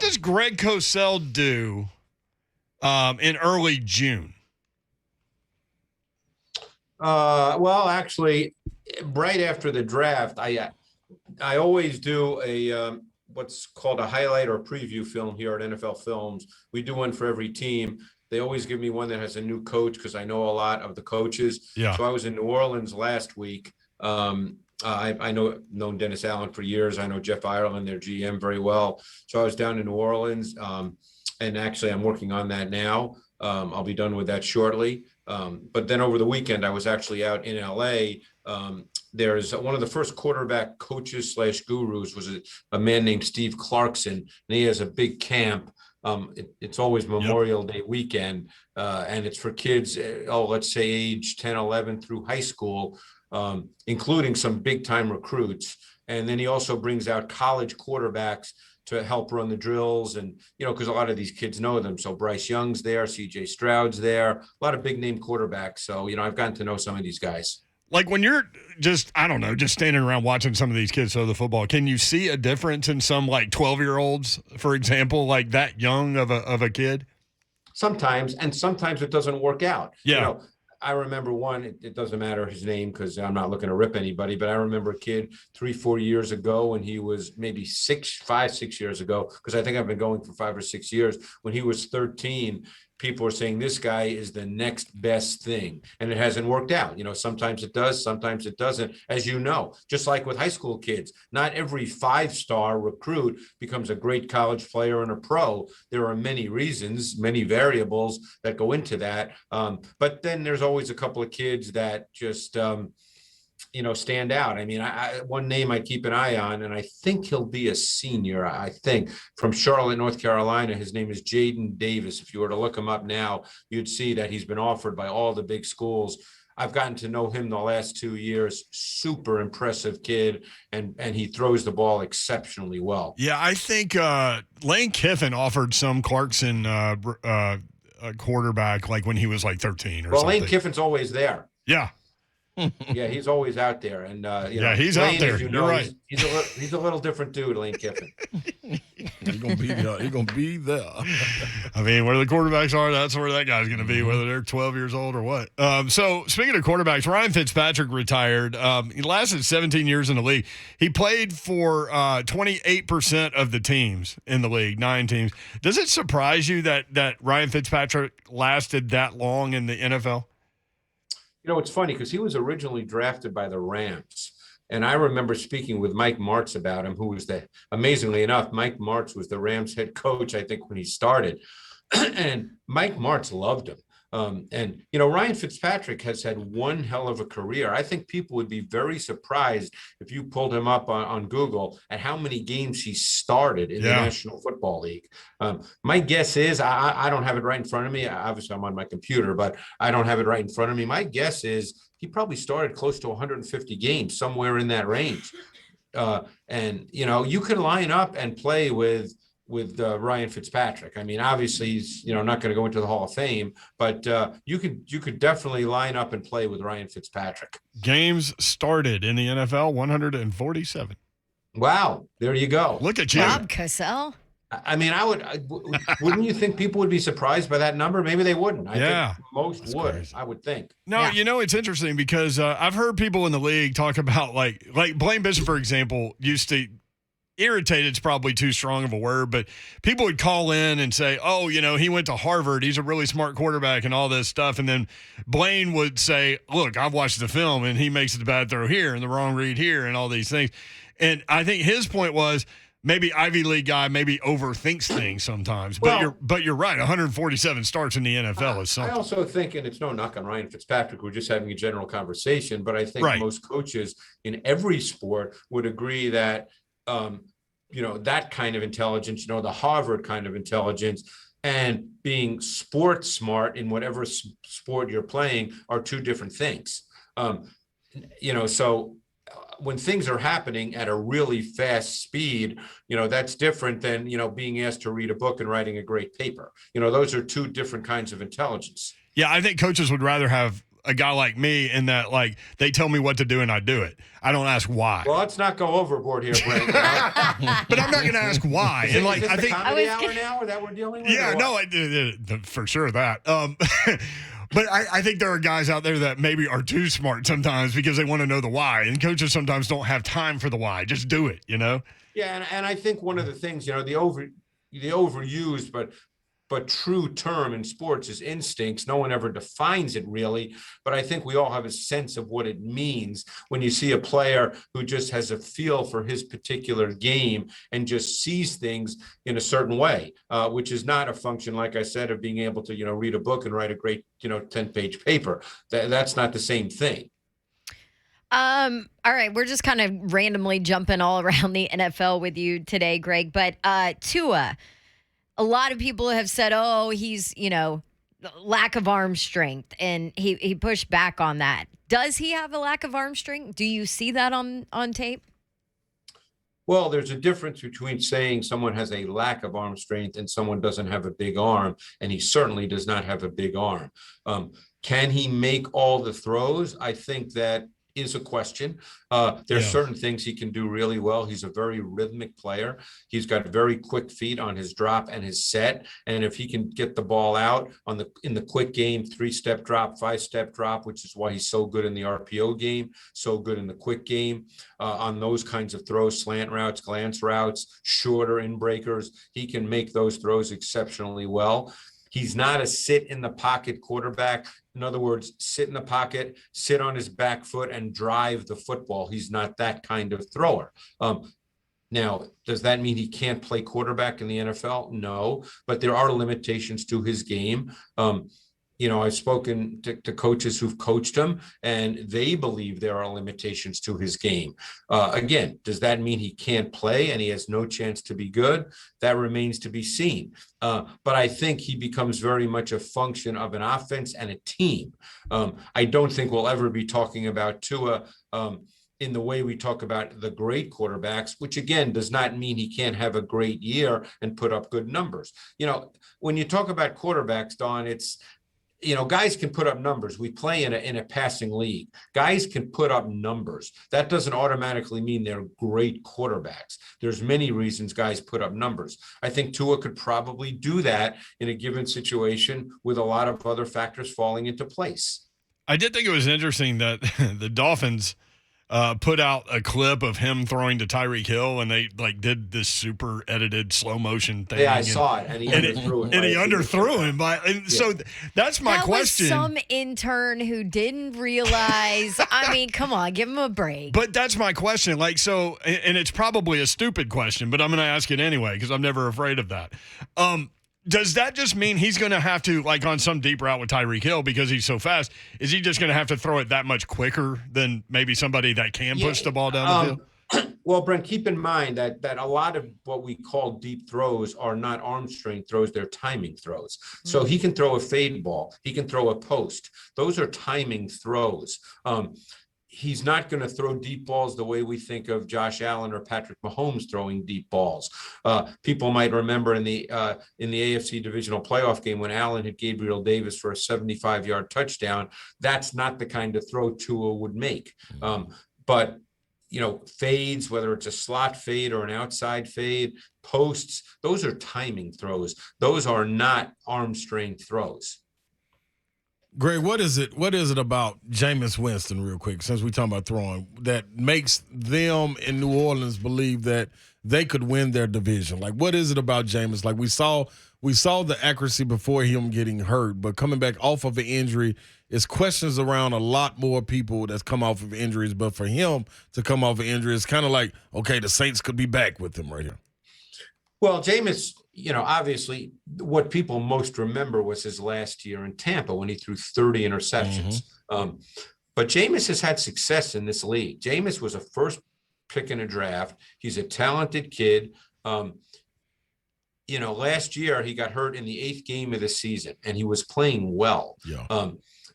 does Greg Cosell do in early June? Well, actually, right after the draft, I always do a what's called a highlight or preview film here at NFL Films. We do one for every team. They always give me one that has a new coach because I know a lot of the coaches. Yeah. So I was in New Orleans last week. I known Dennis Allen for years. I know Jeff Ireland, their GM, very well. So I was down in New Orleans, and actually I'm working on that now. I'll be done with that shortly. But then over the weekend, I was actually out in LA. There's one of the first quarterback coaches / gurus was a man named Steve Clarkson, and he has a big camp. It's always Memorial Day weekend, and it's for kids, let's say age 10, 11 through high school, including some big-time recruits. And then he also brings out college quarterbacks to help run the drills, and because a lot of these kids know them. So Bryce Young's there, CJ Stroud's there, a lot of big name quarterbacks. So I've gotten to know some of these guys. Like when you're just standing around watching some of these kids throw the football, can you see a difference in some like 12-year-olds, for example, like that young of a kid? Sometimes, and sometimes it doesn't work out. Yeah. I remember one, it doesn't matter his name because I'm not looking to rip anybody, but I remember a kid 3-4 years ago when he was maybe 5-6 years ago, because I think I've been going for 5 or 6 years. When he was 13, people are saying this guy is the next best thing, and it hasn't worked out. Sometimes it does, sometimes it doesn't, as you know, just like with high school kids. Not every 5-star recruit becomes a great college player and a pro. There are many reasons, many variables that go into that. But then there's always a couple of kids that just stand out. I mean, one name I keep an eye on, and I think he'll be a senior, I think, from Charlotte, North Carolina. His name is Jaden Davis. If you were to look him up now, you'd see that he's been offered by all the big schools. I've gotten to know him the last 2 years. Super impressive kid, and he throws the ball exceptionally well. Yeah, I think Lane Kiffin offered some Clarkson a quarterback like when he was like 13 or something. Well, Lane Kiffin's always there. Yeah. Yeah, he's always out there, and he's Lane, out there. You're right. He's a little different dude, Lane Kiffin. He's gonna be there. He's gonna be there. I mean, where the quarterbacks are, that's where that guy's gonna be, whether they're 12 years old or what. So speaking of quarterbacks, Ryan Fitzpatrick retired. He lasted 17 years in the league. He played for 28% of the teams in the league, 9 teams. Does it surprise you that Ryan Fitzpatrick lasted that long in the NFL? It's funny because he was originally drafted by the Rams. And I remember speaking with Mike Martz about him, who was amazingly enough, Mike Martz was the Rams head coach, I think, when he started. And Mike Martz loved him. Ryan Fitzpatrick has had one hell of a career. I think people would be very surprised if you pulled him up on Google at how many games he started in the National Football League. My guess is, I don't have it right in front of me. Obviously, I'm on my computer, but I don't have it right in front of me. My guess is he probably started close to 150 games, somewhere in that range. You can line up and play with Ryan Fitzpatrick. I mean, obviously he's not going to go into the Hall of Fame, but you could definitely line up and play with Ryan Fitzpatrick. Games started in the NFL 147. Wow, there you go. Look at you, Rob Cosell. I mean, wouldn't you think people would be surprised by that number? Maybe they wouldn't. I think most would. Crazy. I would think. No, it's interesting because I've heard people in the league talk about like Blaine Bishop, for example, used to. Irritated's probably too strong of a word, but people would call in and say, oh, he went to Harvard. He's a really smart quarterback and all this stuff. And then Blaine would say, look, I've watched the film and he makes the bad throw here and the wrong read here and all these things. And I think his point was maybe Ivy League guy maybe overthinks things sometimes. But you're right. 147 starts in the NFL is something. I also think, and it's no knock on Ryan Fitzpatrick, we're just having a general conversation, but I think most coaches in every sport would agree that that kind of intelligence, the Harvard kind of intelligence, and being sport smart in whatever sport you're playing are two different things. So when things are happening at a really fast speed, that's different than, being asked to read a book and writing a great paper. Those are two different kinds of intelligence. Yeah, I think coaches would rather have a guy like me in that, like, they tell me what to do and I do it. I don't ask why. Well, let's not go overboard here, Brent. But I'm not going to ask why. And like, is this I the think comedy hour now that we're dealing with? Yeah, no, I did for sure that. But I think there are guys out there that maybe are too smart sometimes because they want to know the why, and coaches sometimes don't have time for the why. Just do it, you know? Yeah, and I think one of the things, the overused but true term in sports is instincts. No one ever defines it really, but I think we all have a sense of what it means when you see a player who just has a feel for his particular game and just sees things in a certain way, which is not a function, like I said, of being able to, read a book and write a great, 10-page paper. That's not the same thing. All right, we're just kind of randomly jumping all around the NFL with you today, Greg, but Tua, a lot of people have said, oh, he's, lack of arm strength, and he pushed back on that. Does he have a lack of arm strength? Do you see that on tape? Well, there's a difference between saying someone has a lack of arm strength and someone doesn't have a big arm, and he certainly does not have a big arm. Can he make all the throws? I think that is a question. There's certain things he can do really well. He's a very rhythmic player. He's got very quick feet on his drop and his set. And if he can get the ball out in the quick game, 3-step drop, 5-step drop, which is why he's so good in the RPO game, so good in the quick game, on those kinds of throws, slant routes, glance routes, shorter in breakers, he can make those throws exceptionally well. He's not a sit in the pocket quarterback. In other words, sit in the pocket, sit on his back foot and drive the football. He's not that kind of thrower. Now, does that mean he can't play quarterback in the NFL? No, but there are limitations to his game. I've spoken to coaches who've coached him, and they believe there are limitations to his game. Again, does that mean he can't play and he has no chance to be good? That remains to be seen. But I think he becomes very much a function of an offense and a team. I don't think we'll ever be talking about Tua in the way we talk about the great quarterbacks, which again does not mean he can't have a great year and put up good numbers. When you talk about quarterbacks, Don, it's guys can put up numbers. We play in a passing league. Guys can put up numbers. That doesn't automatically mean they're great quarterbacks. There's many reasons guys put up numbers. I think Tua could probably do that in a given situation with a lot of other factors falling into place. I did think it was interesting that the Dolphins put out a clip of him throwing to Tyreek Hill, and they did this super edited slow motion thing. Yeah, I saw it, and he underthrew it. And he underthrew him. So that's my question. That was some intern who didn't realize. I mean, come on, give him a break. But that's my question. And it's probably a stupid question, but I'm going to ask it anyway because I'm never afraid of that. Does that just mean he's going to have to, on some deep route with Tyreek Hill because he's so fast, is he just going to have to throw it that much quicker than maybe somebody that can push the ball down the field? Well, Brent, keep in mind that a lot of what we call deep throws are not arm strength throws, they're timing throws. So he can throw a fade ball. He can throw a post. Those are timing throws. He's not going to throw deep balls the way we think of Josh Allen or Patrick Mahomes throwing deep balls. People might remember in the AFC divisional playoff game when Allen hit Gabriel Davis for a 75-yard touchdown. That's not the kind of throw Tua would make. But fades, whether it's a slot fade or an outside fade, posts, those are timing throws. Those are not arm strength throws. Greg, what is it about Jameis Winston, real quick, since we're talking about throwing, that makes them in New Orleans believe that they could win their division? What is it about Jameis? We saw the accuracy before him getting hurt, but coming back off of an injury, it's questions around a lot more people that's come off of injuries. But for him to come off an injury, it's kind of like, okay, the Saints could be back with him right here. Well, Jameis, obviously what people most remember was his last year in Tampa when he threw 30 interceptions. But Jameis has had success in this league. Jameis was a first pick in a draft. He's a talented kid. last year he got hurt in the 8th game of the season, and he was playing well. Yeah.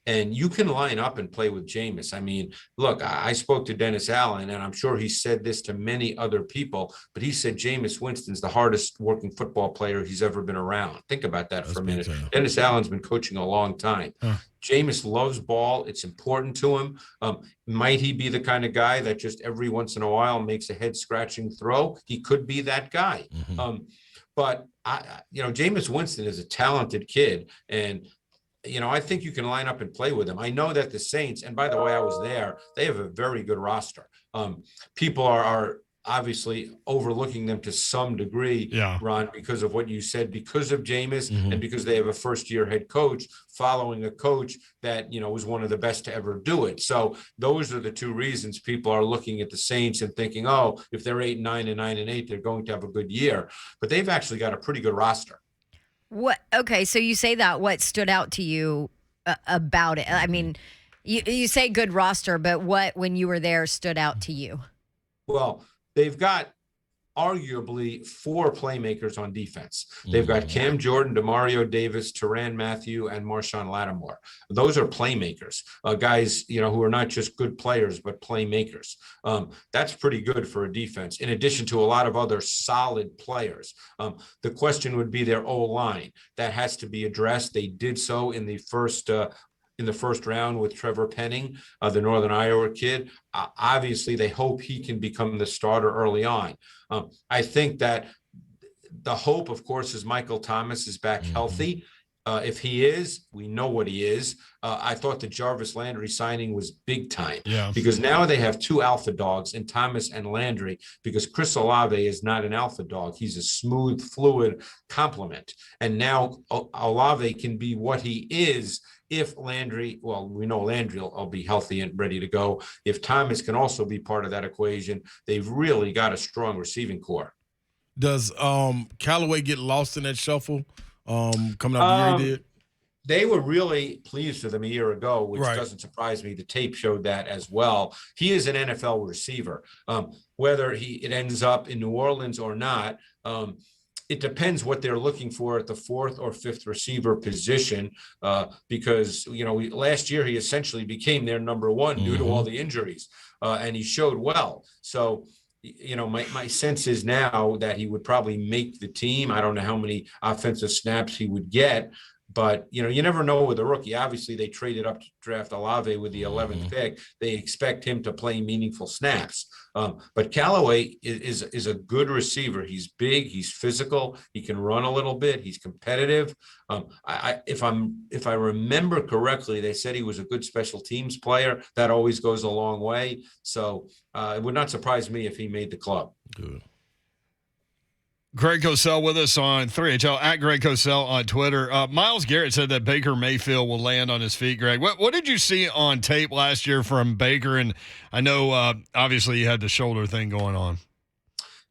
And you can line up and play with Jameis. I mean, look, I spoke to Dennis Allen, and I'm sure he said this to many other people, but he said Jameis Winston's the hardest working football player he's ever been around. Think about that for a minute. Dennis Allen's been coaching a long time. Jameis loves ball. It's important to him. Might he be the kind of guy that just every once in a while makes a head-scratching throw? He could be that guy. But Jameis Winston is a talented kid, and I think you can line up and play with him. I know that the Saints, and by the way, I was there, they have a very good roster. People are obviously overlooking them to some degree, Ron, because of what you said, because of Jameis, and because they have a first-year head coach following a coach that, was one of the best to ever do it. So those are the two reasons people are looking at the Saints and thinking, oh, if they're 8-9 and 9-8, they're going to have a good year. But they've actually got a pretty good roster. What? Okay, so you say that. What stood out to you about it? I mean, you say good roster, but what, when you were there, stood out to you? Well, they've got arguably 4 playmakers on defense. They've got Cam Jordan, Demario Davis, Tyrann Mathieu, and Marshawn Lattimore. Those are playmakers, guys, who are not just good players, but playmakers. That's pretty good for a defense, in addition to a lot of other solid players. The question would be their O-line. That has to be addressed. They did so in the first round with Trevor Penning, the Northern Iowa kid. Obviously, they hope he can become the starter early on. I think that the hope, of course, is Michael Thomas is back healthy. If he is, we know what he is. I thought the Jarvis Landry signing was big time, because now they have 2 alpha dogs in Thomas and Landry, because Chris Olave is not an alpha dog. He's a smooth, fluid complement. And now Olave can be what he is if Landry, well, we know Landry will be healthy and ready to go. If Thomas can also be part of that equation, they've really got a strong receiving core. Does Callaway get lost in that shuffle coming out the year he did? They were really pleased with him a year ago, which doesn't surprise me. The tape showed that as well. He is an NFL receiver. Whether it ends up in New Orleans or not, it depends what they're looking for at the 4th or 5th receiver position, because, last year he essentially became their number 1 due to all the injuries, and he showed well. So, my sense is now that he would probably make the team. I don't know how many offensive snaps he would get, but, you never know with a rookie. Obviously, they traded up to draft Olave with the 11th pick. They expect him to play meaningful snaps. But Callaway is a good receiver. He's big. He's physical. He can run a little bit. He's competitive. If I remember correctly, they said he was a good special teams player. That always goes a long way. So it would not surprise me if he made the club. Good. Greg Cosell with us on 3HL, at Greg Cosell on Twitter. Myles Garrett said that Baker Mayfield will land on his feet, Greg. What did you see on tape last year from Baker? And I know, obviously, you had the shoulder thing going on.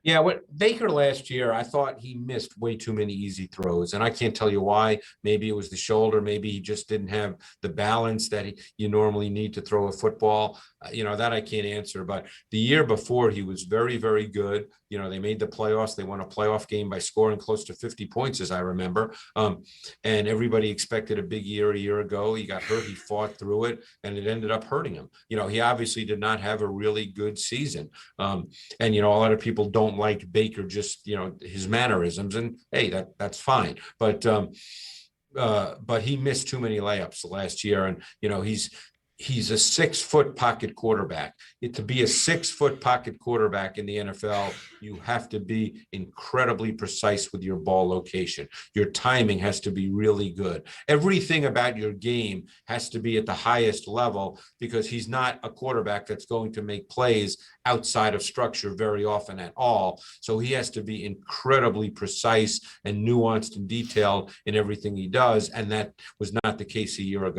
Yeah, what Baker last year, I thought he missed way too many easy throws, and I can't tell you why. Maybe it was the shoulder. Maybe he just didn't have the balance that you normally need to throw a football. That I can't answer. But the year before, he was very, very good. They made the playoffs. They won a playoff game by scoring close to 50 points, as I remember. And everybody expected a big year a year ago. He got hurt. He fought through it, and it ended up hurting him. He obviously did not have a really good season. And, a lot of people don't like Baker, just, his mannerisms. And, hey, that's fine. But he missed too many layups last year. And, he's a 6-foot pocket quarterback. To be a 6-foot pocket quarterback in the NFL, you have to be incredibly precise with your ball location. Your timing has to be really good. Everything about your game has to be at the highest level, because he's not a quarterback that's going to make plays outside of structure very often at all. So he has to be incredibly precise and nuanced and detailed in everything he does. And that was not the case a year ago.